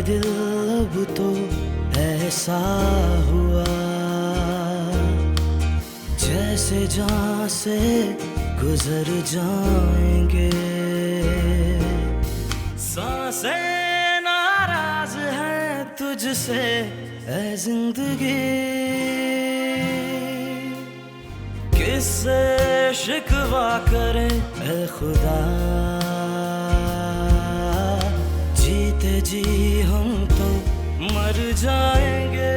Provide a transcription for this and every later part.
दिल अब तो ऐसा हुआ जैसे जान से गुजर जाएंगे। सांसें नाराज है तुझसे ऐ जिंदगी, किससे शिकवा करे ऐ खुदा, जीते जी हम तो मर जाएंगे।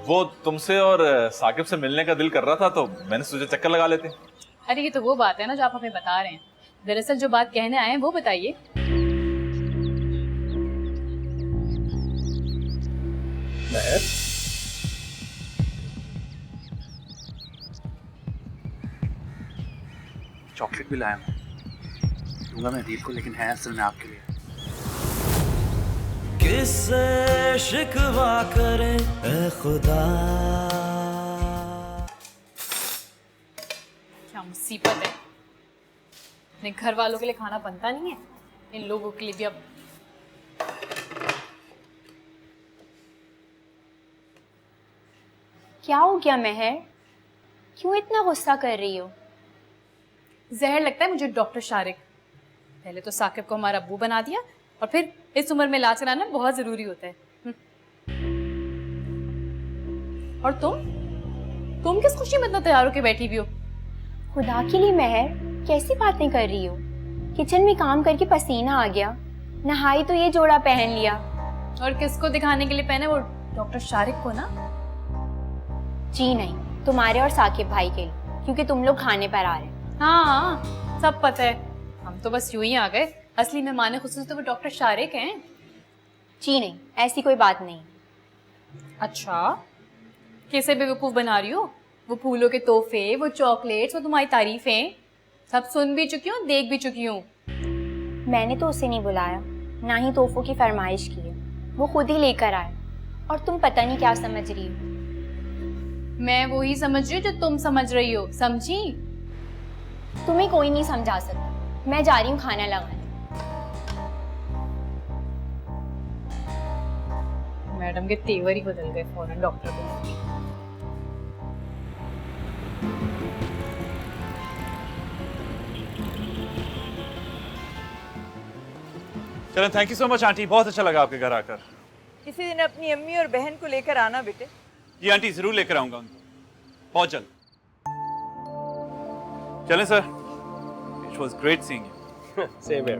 वो तुमसे और साकिब से मिलने का दिल कर रहा था तो मैंने सोचा चक्कर लगा लेते। अरे ये तो वो बात है ना जो आप हमें बता रहे हैं। दरअसल जो बात कहने आए हैं वो बताइए। चॉकलेट भी लाया हूँ, दूंगा मैं दीप को, लेकिन है असल में आपके लिए। किससे शिकवा करे ऐ खुदा। क्या मुसीबत है, अपने घर वालों के लिए खाना बनता नहीं है, इन लोगों के लिए भी अब। क्या हो गया महर, क्यों इतना गुस्सा कर रही हो? जहर लगता है मुझे डॉक्टर शारिक। पहले तो साकिब को हमारा अब्बू बना दिया और फिर इस उम्र में इलाज कराना बहुत जरूरी होता है। और तुम किस खुशी में इतना तैयार होके बैठी भी हो? खुदा के लिए महर, कैसी बातें कर रही हो? किचन में काम करके पसीना आ गया, नहाई तो ये जोड़ा पहन लिया। और किसको दिखाने के लिए पहने? वो डॉक्टर शारिक को ना। जी नहीं, तुम्हारे और साकिब भाई के लिए, क्योंकि तुम लोग खाने पर आ रहे। हाँ सब पता है, हम तो बस यूं ही आ गए। असली मेहमान खुसूस तो वो डॉक्टर शारिक हैं। जी नहीं, ऐसी कोई बात नहीं। अच्छा, कैसे बेवकूफ बना रही हो? वो फूलों के तोहफे, वो चॉकलेट्स, वो तुम्हारी तारीफें सब सुन भी चुकी हूँ, देख भी चुकी हूँ। मैंने तो उसे नहीं बुलाया, ना ही तोहफों की फरमाइश की है, वो खुद ही लेकर आए। और तुम पता नहीं क्या समझ रही हो। मैं वो ही समझ रही हूँ जो तुम समझ रही हो, समझी? तुम्हें कोई नहीं समझा सकता। मैं जा रही हूँ खाना लगाने। मैडम के तेवर ही बदल गए फौरन डॉक्टर को। चलो, thank you so much aunty, बहुत अच्छा लगा आपके घर आकर। किसी दिन अपनी अम्मी और बहन को लेकर आना बेटे। जी आंटी, जरूर लेकर आऊंगा उनको, बहुत जल्द। चलें sir, it was great seeing you. Same है।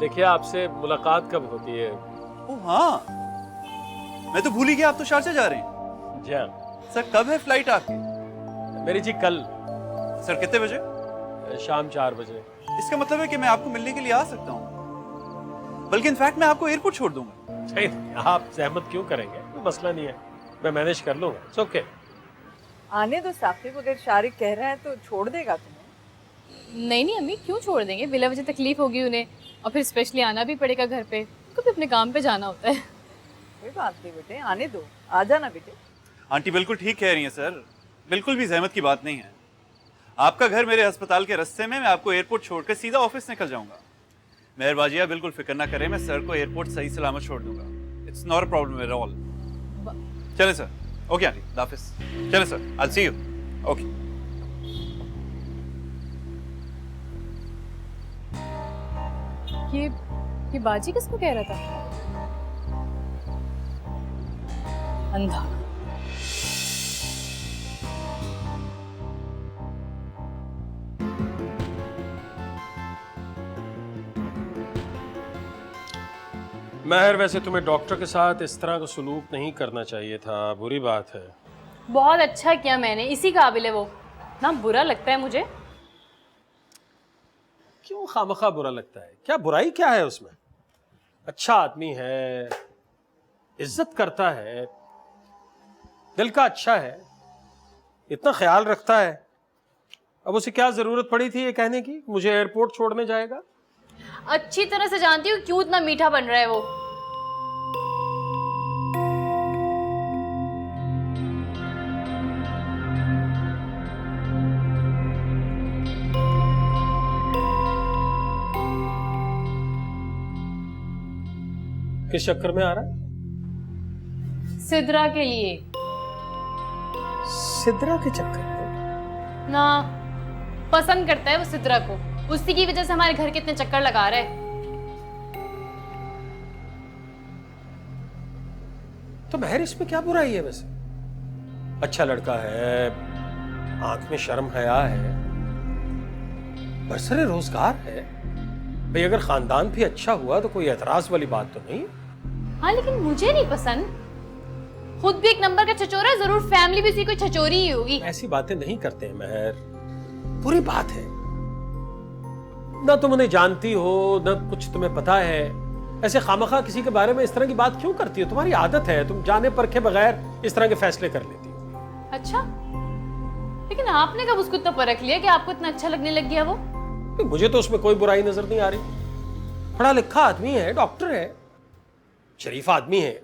देखिए, आपसे मुलाकात कब होती है? ओह हाँ, मैं तो भूल ही गया, आप तो शारजा जा रहे हैं। जी हाँ सर, कब है फ्लाइट आपकी? मेरी जी कल। सर कितने बजे? शाम 4 बजे। इसका मतलब है कि मैं आपको मिलने के लिए आ सकता हूँ, बल्कि इनफैक्ट मैं आपको एयरपोर्ट छोड़ दूंगा। नहीं, आप सहमत क्यों करेंगे? कोई मसला नहीं है, मैं मैनेज कर लूंगा। It's okay. आने दो साकिब, अगर शारिक कह रहा है तो छोड़ देगा तुम्हें। नहीं अम्मी, क्यों छोड़ देंगे? बिला वजह तकलीफ होगी उन्हें, और फिर स्पेशली आना भी पड़ेगा घर पे, उनको भी अपने काम पे जाना होता है। कोई बात नहीं बेटे, आने दो, आ जाना बेटे। आंटी बिल्कुल ठीक कह रही हैं सर, बिल्कुल भी जहमत की बात नहीं है। आपका घर मेरे अस्पताल के रास्ते में, मैं आपको एयरपोर्ट छोड़कर सीधा ऑफिस निकल जाऊंगा। मेहरबाजिया बिल्कुल फिक्र ना करें, मैं सर को एयरपोर्ट सही सलामत छोड़ दूंगा। It's not a problem at all. चलें सर। ओके आंटी, हाफिज। चलें sir, I will see you. Okay. ये बाजी किसको कह रहा था? अंधा। महर, वैसे तुम्हें डॉक्टर के साथ इस तरह का सलूक नहीं करना चाहिए था, बुरी बात है। बहुत अच्छा किया मैंने, इसी काबिल है वो। ना बुरा लगता है मुझे। क्यों खामखा बुरा लगता है? क्या बुराई क्या है उसमें? अच्छा आदमी है, इज्जत करता है, दिल का अच्छा है, इतना ख्याल रखता है। अब उसे क्या जरूरत पड़ी थी ये कहने की मुझे एयरपोर्ट छोड़ने जाएगा? अच्छी तरह से जानती हूँ क्यों इतना मीठा बन रहा है वो। किस चक्कर में आ रहा है? सिद्रा के लिए सिद्रा के चक्कर में? ना, पसंद करता है वो सिद्रा को, उसी की वजह से हमारे घर के इतने चक्कर लगा रहा है। तो महर इसमें क्या बुराई है वैसे? अच्छा लड़का है, आंख में शर्म हया है, बरसरे रोजगार है भाई। अगर खानदान भी अच्छा हुआ तो कोई एतराज वाली बात तो नहीं। हाँ लेकिन मुझे नहीं पसंद। खुद भी एक नंबर का छचोरा है, जरूर फैमिली भी उसी कोई छचोरी ही होगी। ऐसी बातें नहीं करते हैं महर, पूरी बात है। ना तुम उन्हें जानती हो, ना कुछ तुम्हें पता है, ऐसे खामखा किसी के बारे में इस तरह की बात क्यों करती हो? तुम्हारी आदत है, तुम जाने परखे बगैर इस तरह के फैसले कर लेती हो। अच्छा, लेकिन आपने कब उसको इतना परख लिया कि आपको इतना अच्छा लगने लग गया वो? मुझे तो उसमें कोई बुराई नजर नहीं आ रही। पढ़ा लिखा आदमी है, डॉक्टर है, शरीफ आदमी है,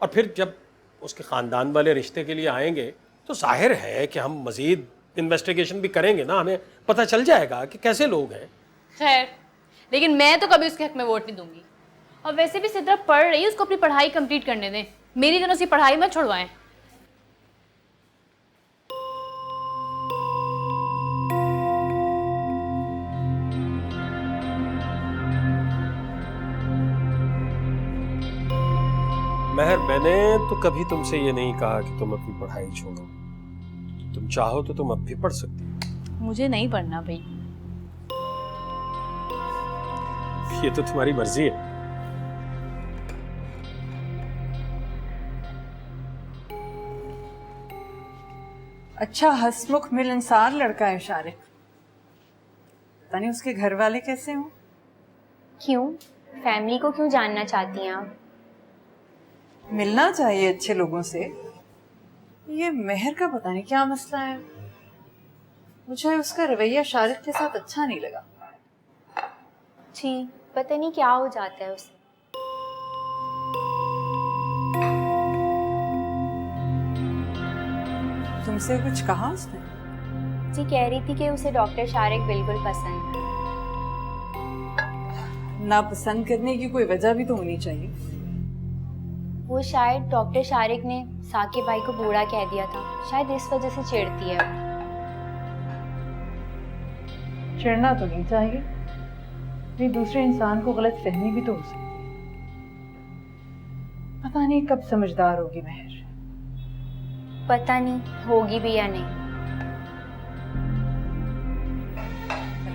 और फिर जब उसके खानदान वाले रिश्ते के लिए आएंगे तो जाहिर है कि हम मजीद इन्वेस्टिगेशन भी करेंगे ना, हमें पता चल जाएगा कि कैसे लोग हैं। खैर, लेकिन मैं तो कभी उसके हक में वोट नहीं दूंगी। और वैसे भी सिद्रा पढ़ रही है, उसको अपनी पढ़ाई कंप्लीट करने दें, मेरी तरह से पढ़ाई मत छुड़वाएं। महर, मैंने तो कभी तुमसे ये नहीं कहा कि तुम अपनी पढ़ाई छोड़ो। तुम चाहो तो तुम अब भी पढ़ सकती हो। मुझे नहीं पढ़ना भाई। ये तो तुम्हारी मर्जी है। अच्छा हंसमुख मिलनसार लड़का है शारिक। पता नहीं उसके घर वाले कैसे हों। क्यों? फैमिली को क्यों जानना चाहती हैं आप? मिलना चाहिए अच्छे लोगों से। ये मेहर का पता नहीं क्या मसला है, मुझे उसका रवैया शारिक के साथ अच्छा नहीं लगा। जी, पता नहीं क्या हो जाता है उसे। तुमसे कुछ कहा उसने? जी, कह रही थी कि उसे डॉक्टर शारिक बिल्कुल पसंद है। ना पसंद करने की कोई वजह भी तो होनी चाहिए। वो शायद डॉक्टर शारिक ने साकिब भाई को बूढ़ा कह दिया था, शायद इस वजह से चिढ़ती है। चिढ़ना तो नहीं चाहिए, ये दूसरे इंसान को गलत फहमी भी तो हो सकती। पता नहीं कब समझदार होगी मेहर। पता नहीं होगी भी या नहीं।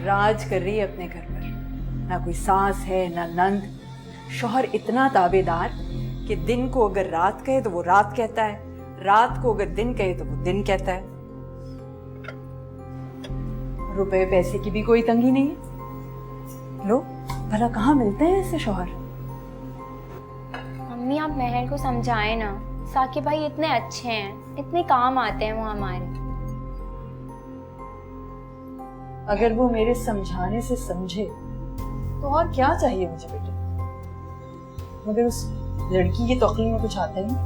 राज कर रही है अपने घर पर, ना कोई सास है ना नंद। शौहर इतना ताबेदार कि दिन को अगर रात कहे तो वो रात कहता है, रात को अगर दिन कहे तो वो दिन कहता है। रुपए पैसे की भी कोई तंगी नहीं है। लो भला कहाँ मिलते हैं ऐसे शौहर? मम्मी, आप महर को समझाएं ना। साकिब भाई इतने अच्छे हैं, इतने काम आते हैं वो हमारे। अगर वो मेरे समझाने से समझे तो और क्या चाहिए मुझे बेटे। मगर उस लड़की की तौखली में कुछ आता ही नहीं।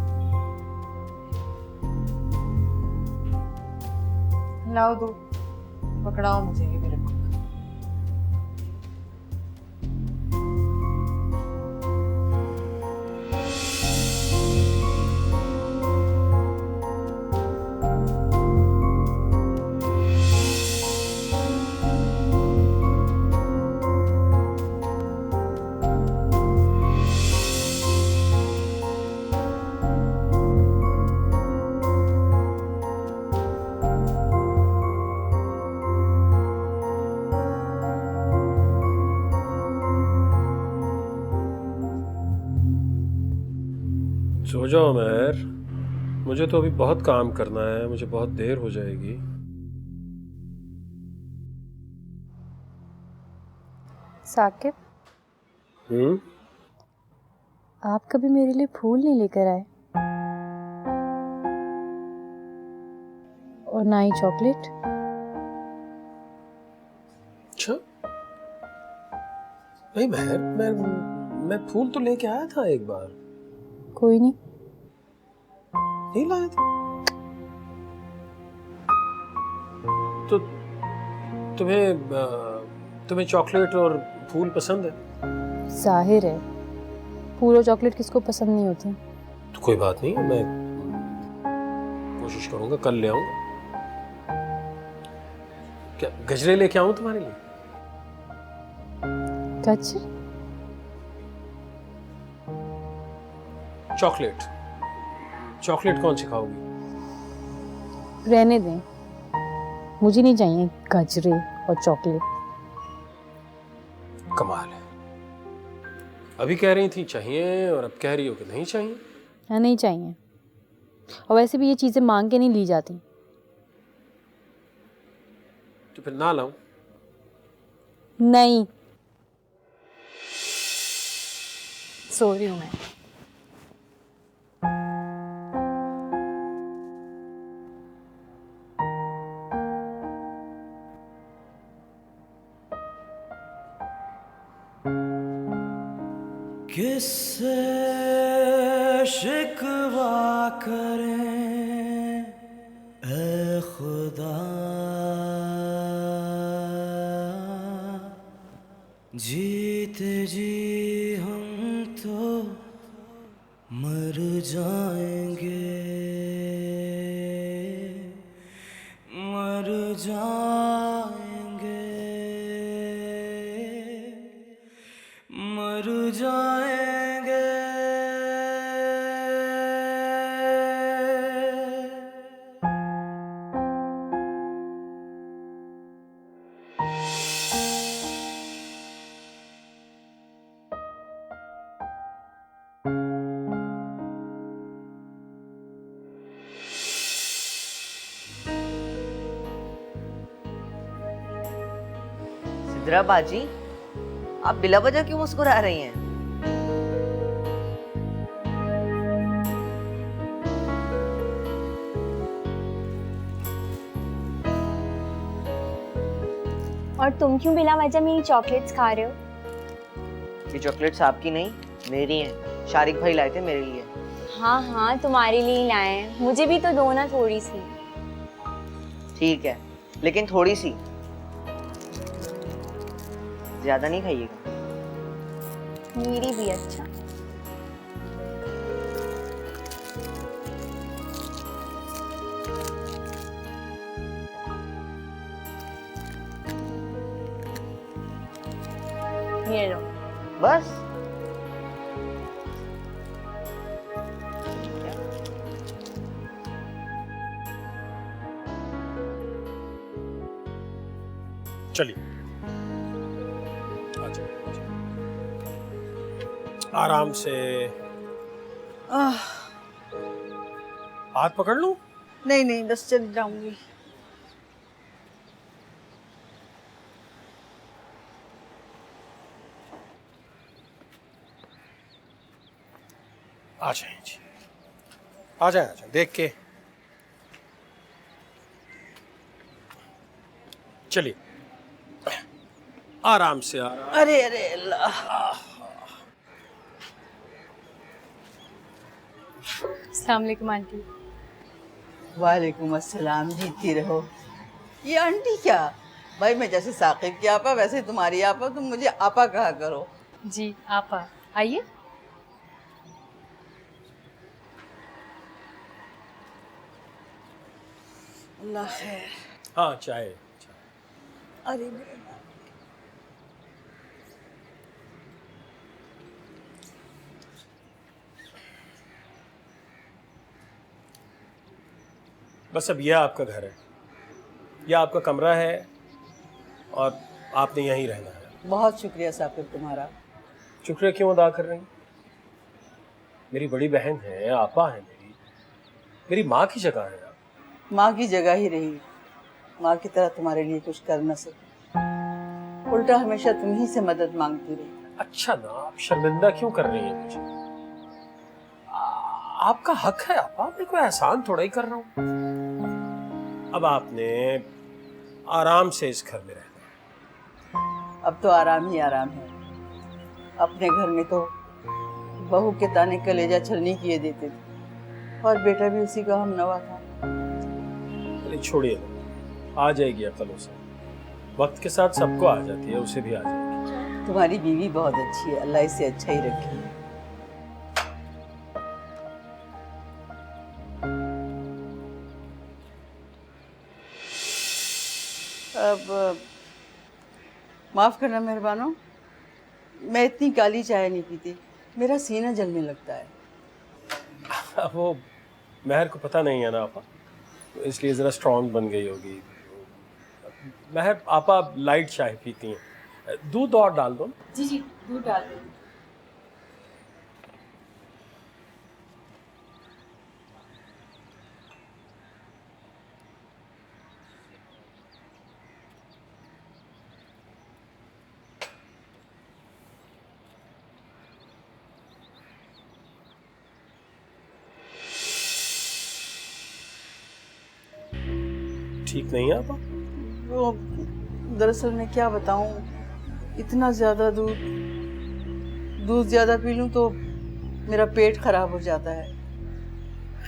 लाओ दो, पकड़ाओ मुझे ये मेरे को। सो जाओ महर, मुझे तो अभी बहुत काम करना है, मुझे बहुत देर हो जाएगी। साकिब, आप कभी मेरे लिए फूल नहीं लेकर आए और ना ही चॉकलेट। अच्छा नहीं महर, मैं फूल तो लेके आया था एक बार। कोई नहीं, नहीं लाया था तो तुम्हें चॉकलेट और फूल पसंद है? जाहिर है, फूल और चॉकलेट किसको पसंद नहीं होती। तो कोई बात नहीं, मैं कोशिश करूंगा कल ले आऊंगा। क्या गजरे लेके आऊं तुम्हारे लिए? गजरे? चॉकलेट, चॉकलेट कौन सी खाओगी? रहने दें, मुझे नहीं चाहिए गजरे और चॉकलेट। कमाल है, अभी कह रही थी चाहिए और अब कह रही हो कि नहीं चाहिए। हाँ, नहीं चाहिए। और वैसे भी ये चीज़ें मांग के नहीं ली जाती। तो फिर ना लाऊं? नहीं, सो रही हूँ मैं। किससे शिकवा करें ऐ खुदा, जीते जी हम तो मर जाएंगे, मर जाएंगे, मर जाएंगे। सिद्रा बाजी, आप बिला वजह क्यों मुस्कुरा रही हैं? और तुम क्यों बिना वजह मेरी चॉकलेट्स खा रहे हो? ये चॉकलेट्स आपकी नहीं, मेरी हैं। शारिक भाई लाए थे मेरे लिए। हाँ हाँ, तुम्हारे लिए ही लाए हैं। मुझे भी तो दो ना थोड़ी सी। ठीक है, लेकिन थोड़ी सी, ज्यादा नहीं खाइएगा। मेरी भी। अच्छा, ये लो। बस चलिए, आराम से। हाथ पकड़ लूं? नहीं नहीं, बस चल जाऊंगी। आ जाए जी, आ जाए, आ जाए, देख के। चलिए, आराम से, आराम। अरे अरे अल्लाह। अस्सलाम वालेकुम आंटी। वालेकुम अस्सलाम, जीती रहो। ये आंटी क्या? भाई मैं जैसे साकिब की आपा वैसे तुम्हारी आपा, तुम मुझे आपा कहा करो। जी आपा, आइए। अल्लाह खैर। हाँ, चाय। अरे बस अब यह आपका घर है, यह आपका कमरा है और आपने यहीं रहना है। बहुत शुक्रिया साकिब तुम्हारा। शुक्रिया क्यों अदा कर रही हैं? मेरी बड़ी बहन है, आपा है, मेरी माँ की जगह है। माँ की जगह ही रही, माँ की तरह तुम्हारे लिए कुछ कर न सकी, उल्टा हमेशा तुम ही से मदद मांगती रही। अच्छा ना, आप शर्मिंदा क्यों कर रही हैं मुझे? आपका हक है आपा, मैं कोई एहसान थोड़ा ही कर रहा हूँ। अब आपने आराम से इस घर में रहना। अब तो आराम ही आराम है। अपने घर में तो बहू के ताने कलेजा छलनी किए देते थे, और बेटा भी उसी का हमनवा था। अरे छोड़िए, आ जाएगी अकल उसे, वक्त के साथ सबको आ जाती है, उसे भी आ जाएगी। तुम्हारी बीवी बहुत अच्छी है, अल्लाह इसे अच्छा ही रखे। माफ़ करना मेहरबानो, मैं इतनी काली चाय नहीं पीती, मेरा सीना जलने लगता है। वो महर को पता नहीं है ना आपा, तो इसलिए ज़रा स्ट्रांग बन गई होगी। महर आपा लाइट चाय पीती हैं, दूध और डाल दो। जी जी, दूध डाल दो। ठीक नहीं है आपा? वो दरअसल मैं क्या बताऊं, इतना ज़्यादा दूध ज़्यादा पी लूं तो मेरा पेट खराब हो जाता है।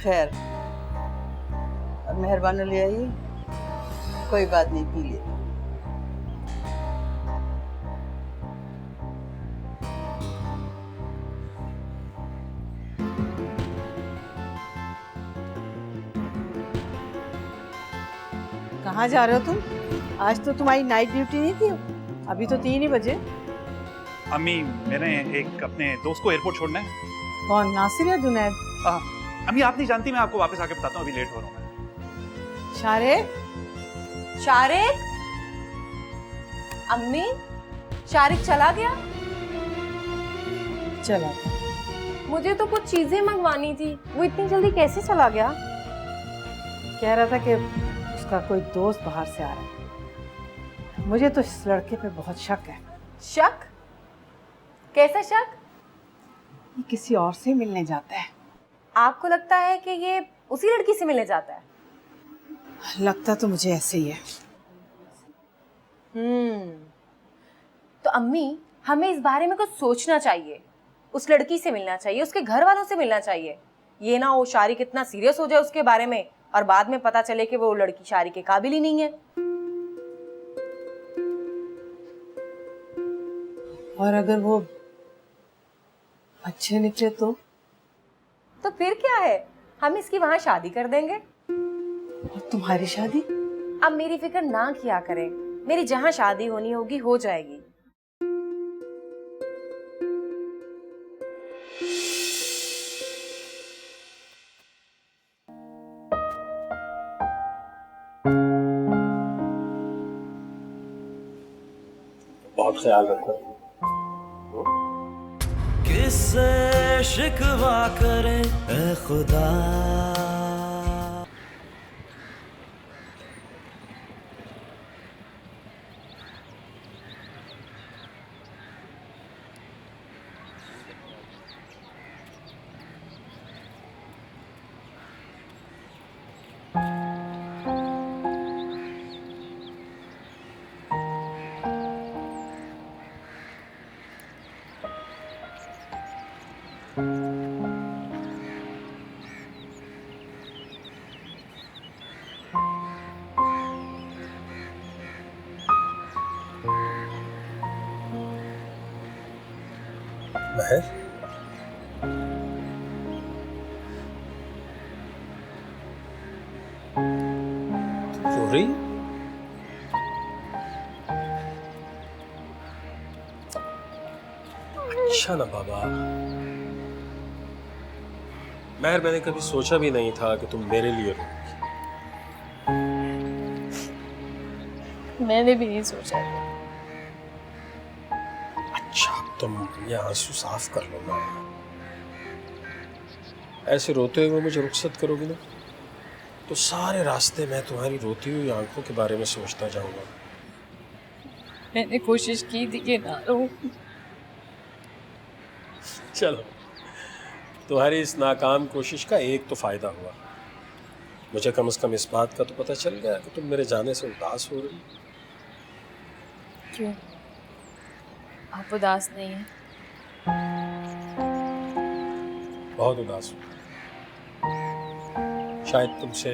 खैर, अब मेहरबानी ले आइए, कोई बात नहीं, पी ले। कहाँ जा रहे हो तुम? आज तो तुम्हारी नाइट ड्यूटी नहीं थी, अभी तो 3 ही बजे। अम्मी, मैंने एक अपने दोस्त को एयरपोर्ट छोड़ना है। कौन, नासिर या जुनैद? अम्मी आप नहीं जानती, मैं आपको वापस आके बताता हूँ, अभी लेट हो रहा हूँ मैं। शारिक, शारिक, अम्मी, शारिक चला गया? चला। मुझे तो कुछ चीजें मंगवानी थी, वो इतनी जल्दी कैसे चला गया? कह रहा था कि उसका कोई दोस्त बाहर से आ रहा है। मुझे तो इस लड़के पे बहुत शक है। शक? कैसा शक? ये किसी और से मिलने जाता है। आपको लगता है कि ये उसी लड़की से मिलने जाता है? लगता तो मुझे ऐसे ही है। तो अम्मी, हमें इस बारे में कुछ सोचना चाहिए। उस लड़की से मिलना चाहिए, उसके घर वालों से मिलना चाहिए। ये ना हो शारिक इतना सीरियस हो जाए उसके बारे में और बाद में पता चले कि वो लड़की शारिक के काबिल ही नहीं है। और अगर वो अच्छे निकले तो फिर क्या है, हम इसकी वहां शादी कर देंगे। और तुम्हारी शादी? अब मेरी फिक्र ना किया करें, मेरी जहां शादी होनी होगी हो जाएगी। बहुत ख्याल रखना। किससे शिकवा करे ए खुदा। महर, रो रही? अच्छा ना बाबा, महर, मैंने कभी सोचा भी नहीं था कि तुम मेरे लिए रो। मैंने भी नहीं सोचा था। अच्छा, तुम ये आंसू साफ कर लो ना। ऐसे रोते हुए मुझे रुखसत करोगी ना, तो सारे रास्ते मैं तुम्हारी रोती हुई आंखों के बारे में सोचता जाऊंगा। मैंने कोशिश की थी कि ना रो। चलो, तुम्हारी इस नाकाम कोशिश का एक तो फायदा हुआ। मुझे कम से कम इस बात का तो पता चल गया कि तुम मेरे जाने से उदास हो रही। क्यों, आप उदास नहीं हैं? बहुत उदास हूँ, शायद तुमसे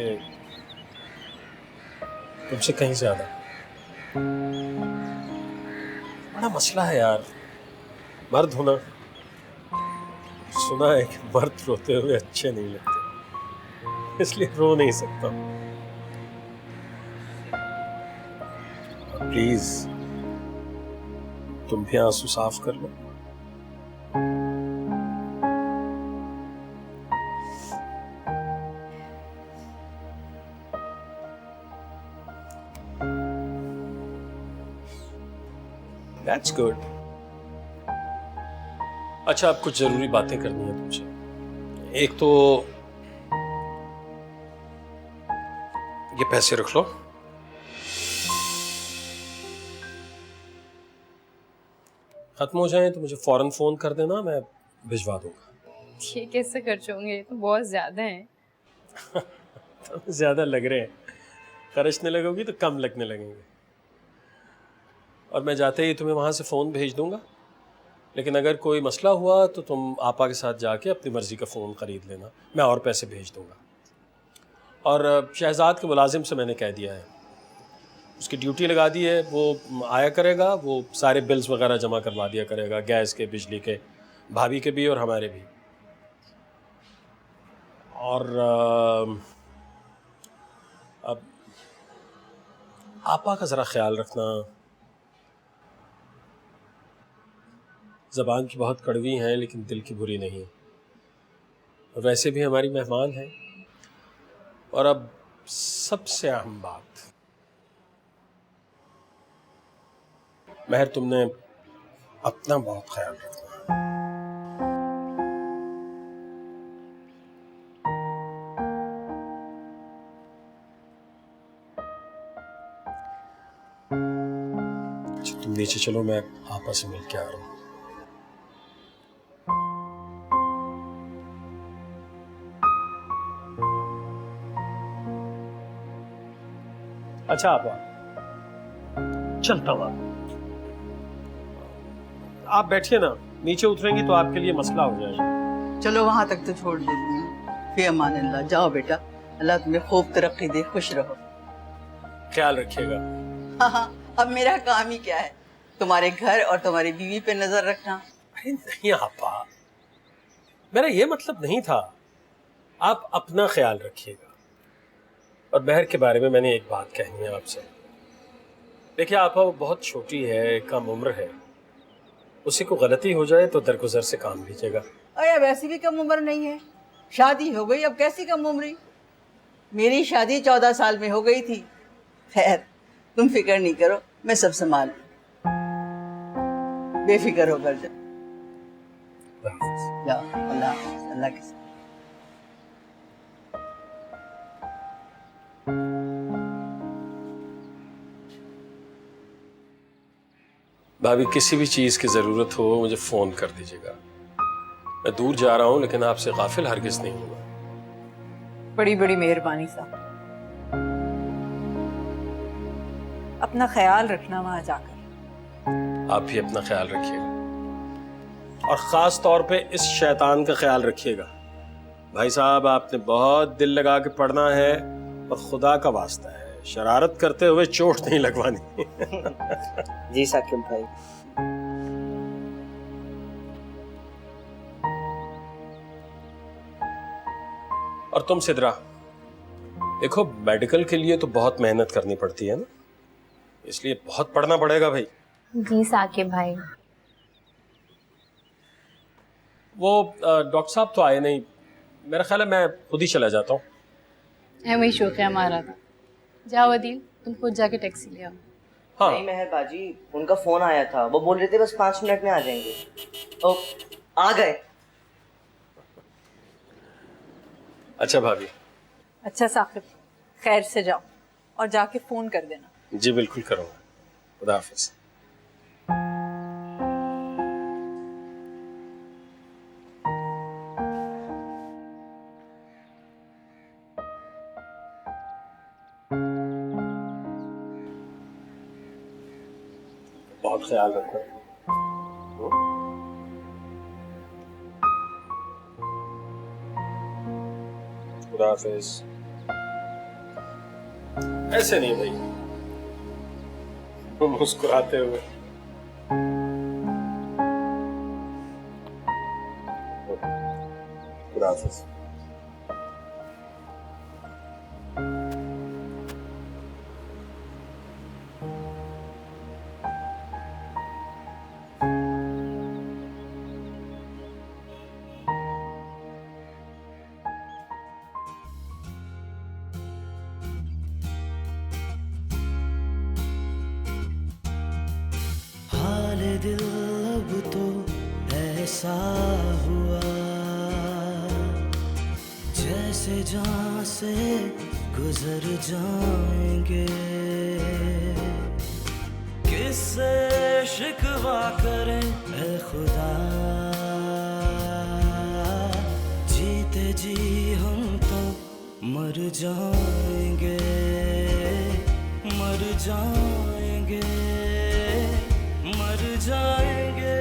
कहीं ज्यादा। बड़ा मसला है यार, मर्द होना। सुना है कि मर्द रोते हुए अच्छे नहीं लगते, इसलिए रो नहीं सकता। प्लीज तुम भी आंसू साफ कर लो। That's good. अच्छा, अब कुछ जरूरी बातें करनी है तुमसे। एक तो ये पैसे रख लो। खत्म हो जाए तो मुझे फौरन फोन कर देना, मैं भिजवा दूंगा। ये कैसे खर्च होंगे? ये तो बहुत ज्यादा हैं। तो ज्यादा लग रहे हैं, खर्चने लगोगी तो कम लगने लगेंगे। और मैं जाते ही तुम्हें वहां से फोन भेज दूंगा, लेकिन अगर कोई मसला हुआ तो तुम आपा के साथ जाके अपनी मर्जी का फ़ोन ख़रीद लेना, मैं और पैसे भेज दूंगा। और शहजाद के मुलाजिम से मैंने कह दिया है, उसकी ड्यूटी लगा दी है, वो आया करेगा, वो सारे बिल्स वगैरह जमा करवा दिया करेगा, गैस के, बिजली के, भाभी के भी और हमारे भी। और अब आपा का ज़रा ख्याल रखना, ज़बान की बहुत कड़वी हैं लेकिन दिल की बुरी नहीं। और वैसे भी हमारी मेहमान हैं। और अब सबसे अहम बात, महर, तुमने अपना बहुत ख्याल रखना। तुम नीचे चलो, मैं आपा से मिल के आ रहा हूँ। अच्छा आपा, चलता हूँ। आप बैठिए ना, नीचे उतरेंगी तो आपके लिए मसला हो जाएगा। चलो वहां तक तो छोड़ देती हूँ। फी अमान अल्लाह। जाओ बेटा, अल्लाह तुम्हें खूब तरक्की दे, खुश रहो। ख्याल रखिएगा। हाँ, अब मेरा काम ही क्या है, तुम्हारे घर और तुम्हारी बीवी पे नजर रखना। अरे नहीं आपा, मेरा ये मतलब नहीं था। आप अपना ख्याल रखिएगा। और महर के बारे में मैंने एक बात कहनी है आपसे। देखिए आपा, वो बहुत छोटी है, कम उम्र है, उसी को गलती हो जाए तो दरगुजर से काम लीजिएगा। अरे वैसी भी कम उम्र नहीं है, शादी हो गई, अब कैसी कम उम्री। मेरी शादी 14 साल में हो गई थी। खैर, तुम फिक्र नहीं करो, मैं सब संभाल लूं। बेफिक्र होकर जाओ। अल्लाह अल्लाह के साथ। भाभी, किसी भी चीज़ की ज़रूरत हो मुझे फ़ोन कर दीजिएगा। मैं दूर जा रहा हूँ लेकिन आपसे गाफिल हरगिज़ नहीं हूँ। बड़ी बड़ी मेहरबानी साहब। अपना ख्याल रखना वहां जाकर। आप भी अपना ख्याल रखिएगा और ख़ास तौर पे इस शैतान का ख्याल रखिएगा। भाई साहब, आपने बहुत दिल लगा के पढ़ना है और खुदा का वास्ता है, शरारत करते हुए चोट नहीं लगवानी। जी साकिब भाई। और तुम सिद्रा, देखो मेडिकल के लिए तो बहुत मेहनत करनी पड़ती है ना, इसलिए बहुत पढ़ना पड़ेगा भाई। जी साकिब भाई। वो डॉक्टर साहब तो आए नहीं, मेरा ख्याल है मैं खुद ही चला जाता हूँ। वही शौक है हमारा था। जाओ अदील, तुम खुद जाके टैक्सी ले आओ। हाँ। नहीं मेहर बाजी, उनका फोन आया था, वो बोल रहे थे बस 5 मिनट में आ जाएंगे। ओ, आ गए। अच्छा भाभी। अच्छा साकिब, खैर से जाओ और जाके फोन कर देना। जी बिल्कुल करूँगा। खुदा हाफिज। बहुत ख्याल रखना। खुदा हाफिज। ऐसे नहीं भाई, मुस्कुराते हुए। खुदा हाफिज। तो ऐसा हुआ जैसे जान से गुजर जाएंगे, किससे शिकवा करें ए खुदा, जीते जी हम तो मर जाएंगे, मर जाएंगे, मर जाएंगे।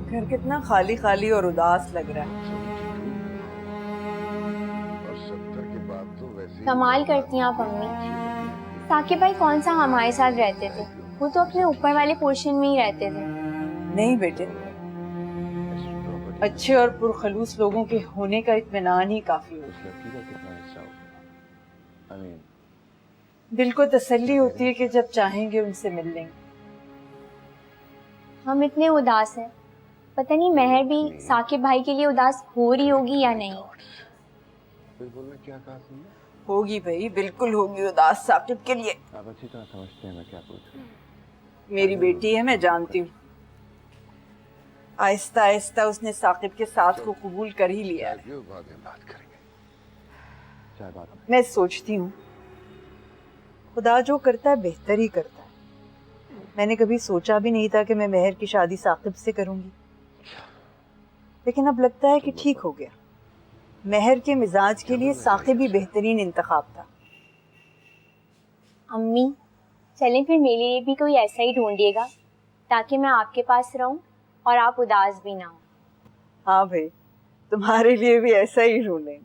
घर कितना खाली खाली और उदास लग रहा है। कमाल करती हैं आप अम्मी। साकिब भाई कौन सा हमारे साथ रहते थे, वो तो अपने ऊपर वाले पोर्शन में ही रहते थे। नहीं बेटे, अच्छे और पुरखलूस लोगों के होने का इत्मीनान ही काफी होता है। दिल को तसल्ली होती है कि जब चाहेंगे उनसे मिल लेंगे। हम इतने उदास हैं, पता नहीं महर भी साकिब भाई के लिए उदास हो रही होगी या नहीं। होगी भाई, बिल्कुल होगी उदास साकिब के लिए। आप अच्छी तरह समझते हैं मैं क्या पूछ रहा हूँ। मेरी बेटी है, मैं जानती हूँ। आहिस्ता आहिस्ता उसने साकिब के साथ को कबूल कर ही लिया है। बात करेंगे। चाय बात में। मैं सोचती हूँ खुदा जो करता है बेहतर ही करता है। मैंने कभी सोचा भी नहीं था कि मैं महर की शादी साकिब से करूंगी, लेकिन अब लगता है कि ठीक हो गया। महर के मिजाज के लिए साकिब ही बेहतरीन इंतखाब था। अम्मी चलें फिर मेरे लिए भी कोई ऐसा ही ढूंढिएगा ताकि मैं आपके पास रहूं और आप उदास भी ना हो। हाँ भाई, तुम्हारे लिए भी ऐसा ही ढूंढेंगे।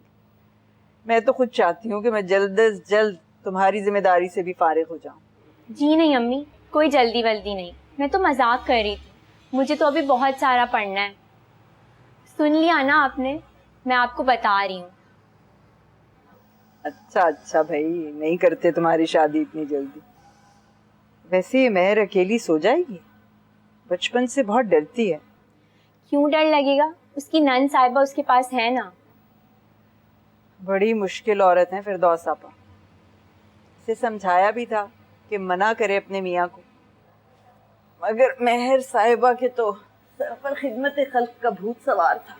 मैं तो खुद चाहती हूँ कि मैं जल्द से जल्द तुम्हारी जिम्मेदारी से भी फारिग हो जाऊँ। जी नहीं अम्मी, कोई जल्दी वल्दी नहीं, मैं तो मजाक कर रही थी। मुझे तो अभी बहुत सारा पढ़ना है। सुन लिया ना आपने, मैं आपको बता रही हूँ। अच्छा अच्छा भाई, नहीं करते तुम्हारी शादी इतनी जल्दी। वैसे ये महर अकेली सो जाएगी? बचपन से बहुत डरती है। क्यों डर लगेगा, उसकी नन साहिबा उसके पास है ना। बड़ी मुश्किल औरत है फिरदौस आपा। इसे समझाया भी था कि मना करे अपने मियाँ को, मगर महर साहिबा के तो सर पर खिदमत खल्क का भूत सवार था।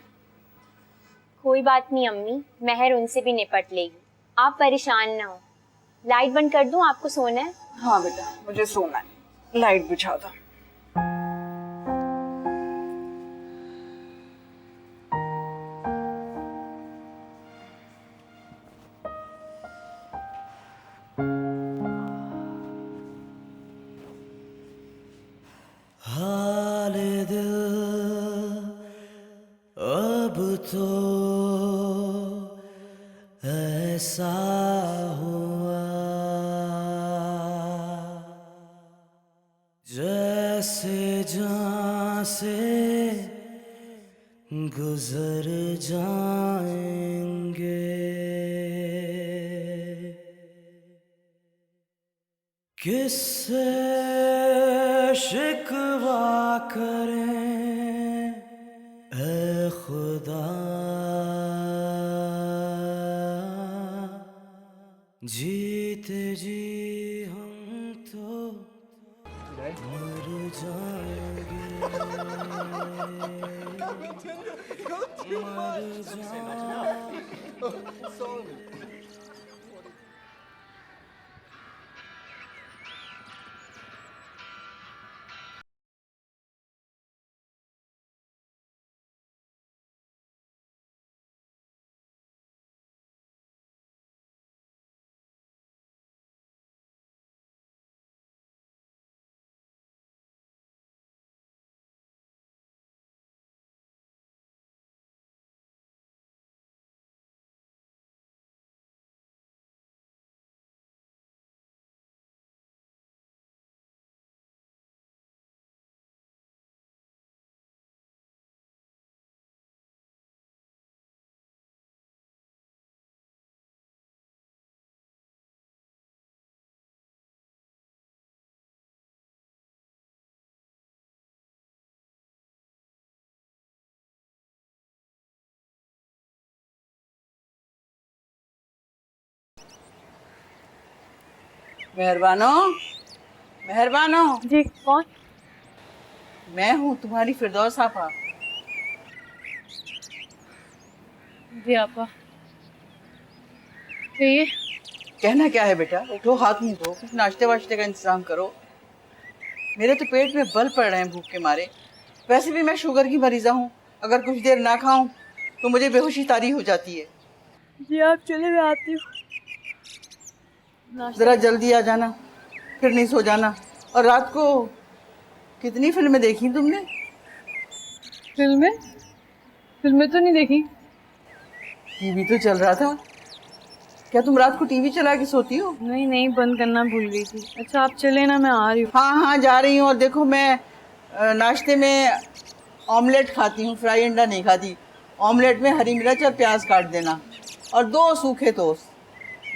कोई बात नहीं अम्मी, महर उनसे भी निपट लेगी, आप परेशान ना हो। लाइट बंद कर दूं, आपको सोना है? हाँ बेटा, मुझे सोना है। लाइट बुझा दो। हाले दिल अब तो ऐसा हुआ जैसे जान से गुजर जाएंगे, किससे शिकवा करें ऐ खुदा जीते जी हम तो मर जाएंगे मर जाएंगे। मेहरबानो, मेहरबानो। जी कौन? मैं हूँ तुम्हारी फिरदौस आपा। जी आपा कहिए। कहना क्या है बेटा, उठो हाथ मुंह धो, कुछ नाश्ते वाश्ते का इंतजाम करो। मेरे तो पेट में बल पड़ रहे हैं भूख के मारे। वैसे भी मैं शुगर की मरीजा हूँ, अगर कुछ देर ना खाऊं तो मुझे बेहोशी तारी हो जाती है। जी आप चले, मैं आती हूँ। जरा जल्दी आ जाना, फिर नहीं सो जाना। और रात को कितनी फिल्में देखी तुमने? फिल्में तो नहीं देखी। टीवी तो चल रहा था। क्या तुम रात को टीवी चला के सोती हो? नहीं, बंद करना भूल गई थी। अच्छा आप चले ना, मैं आ रही हूँ। हाँ जा रही हूँ। और देखो, मैं नाश्ते में ऑमलेट खाती हूँ, फ्राई अंडा नहीं खाती। ऑमलेट में हरी मिर्च और प्याज काट देना और 2 सूखे टोस्ट,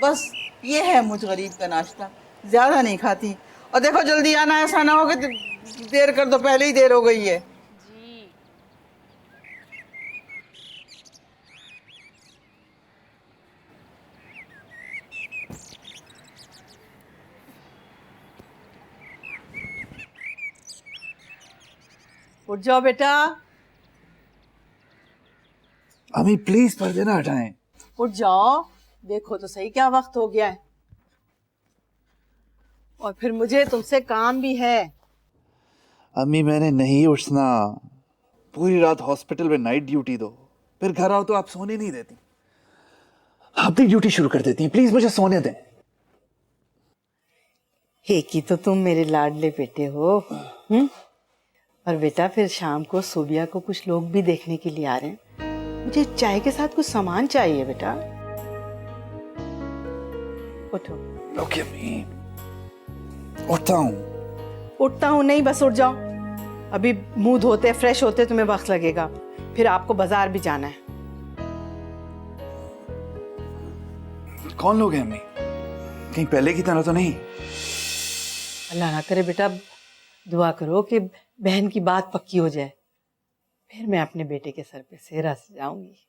बस ये है मुझ गरीब का नाश्ता। ज़्यादा नहीं खाती। और देखो जल्दी आना, ऐसा ना हो कि देर कर दो, पहले ही देर हो गई है। जी उठ जाओ बेटा। अम्मी प्लीज पर्दे ना हटाएं। उठ जाओ, देखो तो सही क्या वक्त हो गया है। और फिर मुझे तुमसे काम भी है। अम्मी मैंने नहीं उठना। पूरी रात हॉस्पिटल में नाइट ड्यूटी दो, फिर घर आओ तो आप सोने नहीं देती। अपनी ड्यूटी शुरू कर देती हैं, प्लीज मुझे सोने दें। एक ही तो तुम मेरे लाडले बेटे हो। और बेटा फिर शाम को सूबिया को कुछ लोग भी देखने के लिए आ रहे हैं। मुझे चाय के साथ कुछ सामान चाहिए बेटा। उठो। ओके अम्मी, उठता हूँ। उठता हूँ नहीं, बस उठ जाओ। अभी मुंह धोते फ्रेश होते तुम्हें वक्त लगेगा, फिर आपको बाजार भी जाना है। कौन लोग हैं अम्मी? कहीं पहले की तरह तो नहीं? अल्लाह ना करे बेटा, दुआ करो कि बहन की बात पक्की हो जाए, फिर मैं अपने बेटे के सर पे सेहरा सजाऊंगी।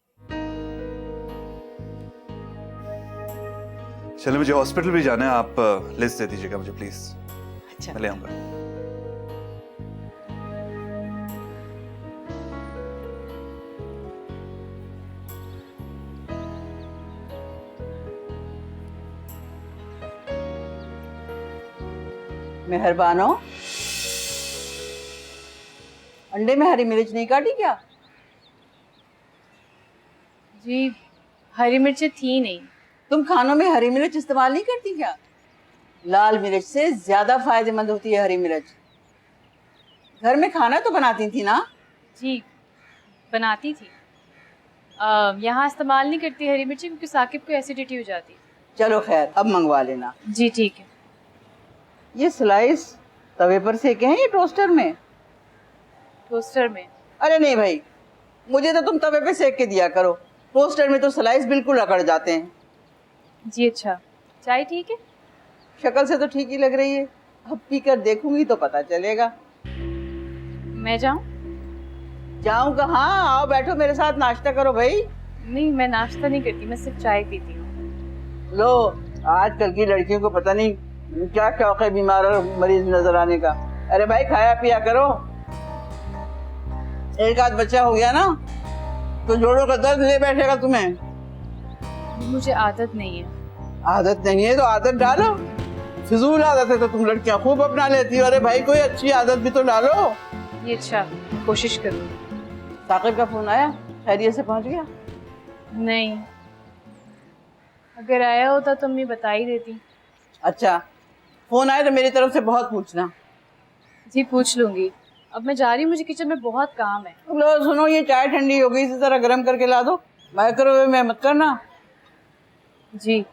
चलो मुझे हॉस्पिटल भी जाना है, आप लिस्ट दे दीजिएगा मुझे प्लीज। अच्छा मैं ले आऊंगा। मेहरबानो, अंडे में हरी मिर्च नहीं काटी क्या? जी हरी मिर्चें थी नहीं। तुम खानों में हरी मिर्च इस्तेमाल नहीं करती क्या? लाल मिर्च से ज्यादा फायदेमंद होती है हरी मिर्च। घर में खाना तो बनाती थी ना? जी बनाती थी। यहाँ इस्तेमाल नहीं करती हरी मिर्ची क्योंकि साकिब को एसिडिटी हो जाती है। चलो खैर, अब मंगवा लेना। जी ठीक है। ये स्लाइस तवे पर सेके हैं या टोस्टर में? टोस्टर में। अरे नहीं भाई, मुझे तो तुम तवे पे सेक के दिया करो। टोस्टर में तो स्लाइस बिल्कुल अकड़ जाते हैं। जी अच्छा, चाय ठीक है? शक्ल से तो ठीक ही लग रही है, अब पी कर देखूंगी तो पता चलेगा। मैं जाऊं? जाऊं कहाँ? आओ बैठो मेरे साथ नाश्ता करो भाई। नहीं, मैं नाश्ता नहीं करती, मैं सिर्फ चाय पीती हूँ। लो, आजकल की लड़कियों को पता नहीं क्या शौक है बीमार और मरीज नजर आने का। अरे भाई खाया पिया करो। एक आध बच्चा हो गया ना तो जोड़ों का दर्द ले बैठेगा तुम्हें। मुझे आदत नहीं है। आदत नहीं है तो आदत डालो। फिजूल आदत है तो तुम लड़कियां खूब अपना लेती हो। अरे भाई कोई अच्छी आदत भी तो डालो। ये अच्छा, कोशिश करूँ। साकिब का फोन आया? खैरियत से पहुंच गया? नहीं, अगर आया होता तो मैं बता ही देती। अच्छा, फोन आए तो मेरी तरफ से बहुत पूछना। जी पूछ लूंगी। अब मैं जा रही हूँ, मुझे किचन में बहुत काम है। लो सुनो, ये चाय ठंडी हो गई, इसी तरह गर्म करके ला दो। माइक्रोवेव में मत करना। जी।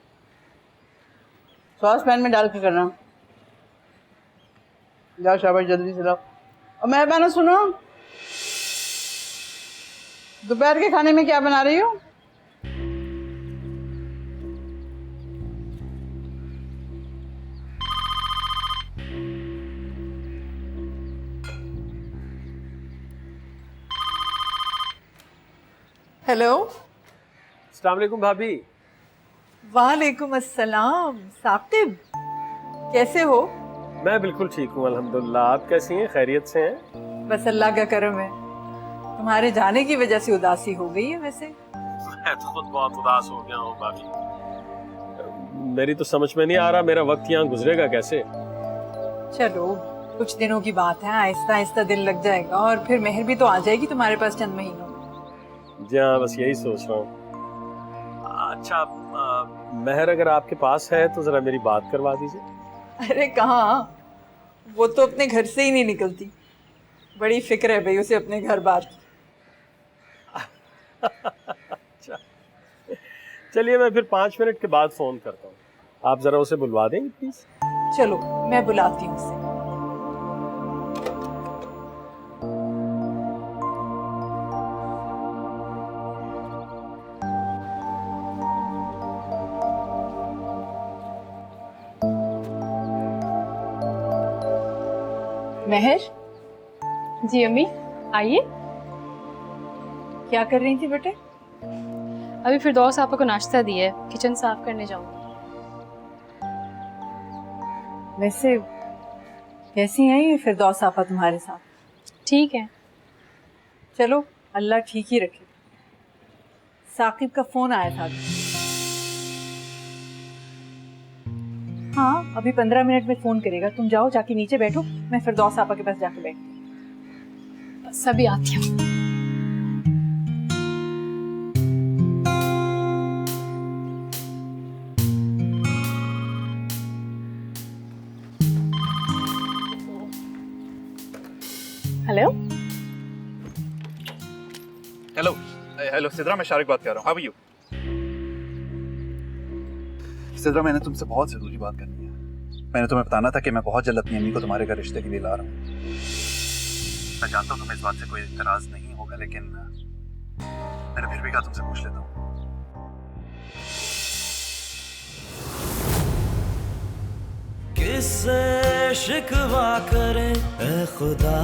सॉस पैन में डाल के करना। जाओ शाबाश, जल्दी से लाओ। और मेहरबाना सुनो, दोपहर के खाने में क्या बना रही हो? हेलो। अस्सलाम वालेकुम भाभी। वालेकुम अस्सलाम। साकिब, कैसे हो? मैं बिल्कुल ठीक हूँ अल्हम्दुलिल्लाह। आप कैसी हैं? खैरियत से हैं? बस अल्लाह का करम है। तुम्हारे जाने की वजह से उदासी हो गई है। वैसे मैं तो खुद बहुत उदास हो गया हूँ भाभी। मेरी तो समझ में नहीं आ रहा मेरा वक्त यहाँ गुजरेगा कैसे। चलो, कुछ दिनों की बात है, आहिस्ता आहिस्ता दिल लग जाएगा और फिर मेहर भी तो आ जाएगी तुम्हारे पास चंद महीनों में। जी हाँ, बस यही सोच रहा हूँ। अच्छा, मेहर अगर आपके पास है तो जरा मेरी बात करवा दीजिए। अरे कहाँ, वो तो अपने घर से ही नहीं निकलती। बड़ी फिक्र है भाई उसे अपने घर बार की। अच्छा, चलिए मैं फिर 5 मिनट के बाद फोन करता हूँ। आप जरा उसे बुलवा देंगे प्लीज? चलो मैं बुलाती हूँ उसे। मेहर। जी अम्मी, आइए। क्या कर रही थी बेटे? अभी फिरदौस आपा को नाश्ता दिया है, किचन साफ करने जाऊंगी। वैसे कैसी हैं ये फिरदौस आपा तुम्हारे साथ? ठीक है। चलो अल्लाह ठीक ही रखे। साकिब का फोन आया था। हाँ, अभी 15 मिनट में फोन करेगा। तुम जाओ, जाके नीचे बैठो, मैं फिरदौस आपा के पास जाके बैठती। बस अभी आती हूँ। हेलो। हेलो हेलो सिद्रा, मैं शारिक बात कर रहा हूँ। How are you? सिद्रा, मैंने तुमसे बहुत जरूरी बात करनी है। मैंने तुम्हें बताना था कि मैं बहुत जल्द अपनी अम्मी को तुम्हारे घर रिश्ते के लिए ला रहा हूँ। मैं जानता हूँ तुम्हें इस बात से कोई इतराज नहीं होगा, लेकिन मैंने फिर भी कहा तुमसे पूछ लेता हूँ। किससे शिकवा करें ए खुदा।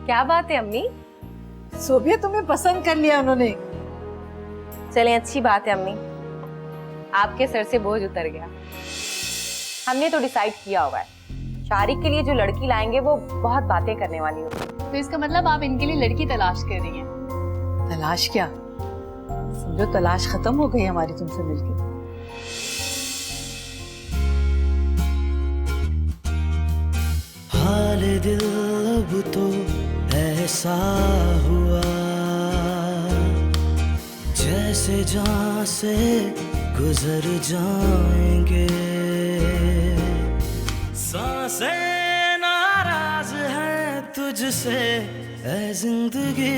क्या बात है अम्मी? सोभिया तुम्हें पसंद कर लिया उन्होंने। चलें, अच्छी बात है अम्मी, आपके सर से बोझ उतर गया। हमने तो डिसाइड किया हुआ है, शारिक के लिए जो लड़की लाएंगे वो बहुत बातें करने वाली होगी। तो इसका मतलब आप इनके लिए लड़की तलाश कर रही हैं? तलाश क्या, समझो तलाश खत्म हो गई हमारी तुमसे मिलके। हाल दिल अब तो ऐसा हुआ जैसे जहाँ से गुजर जाएंगे। सांसें नाराज हैं तुझसे ऐ जिंदगी,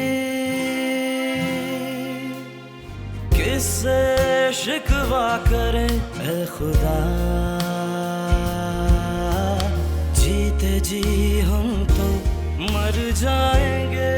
किससे शिकवा करें ऐ खुदा। जीते जी हम तो मर जाएंगे।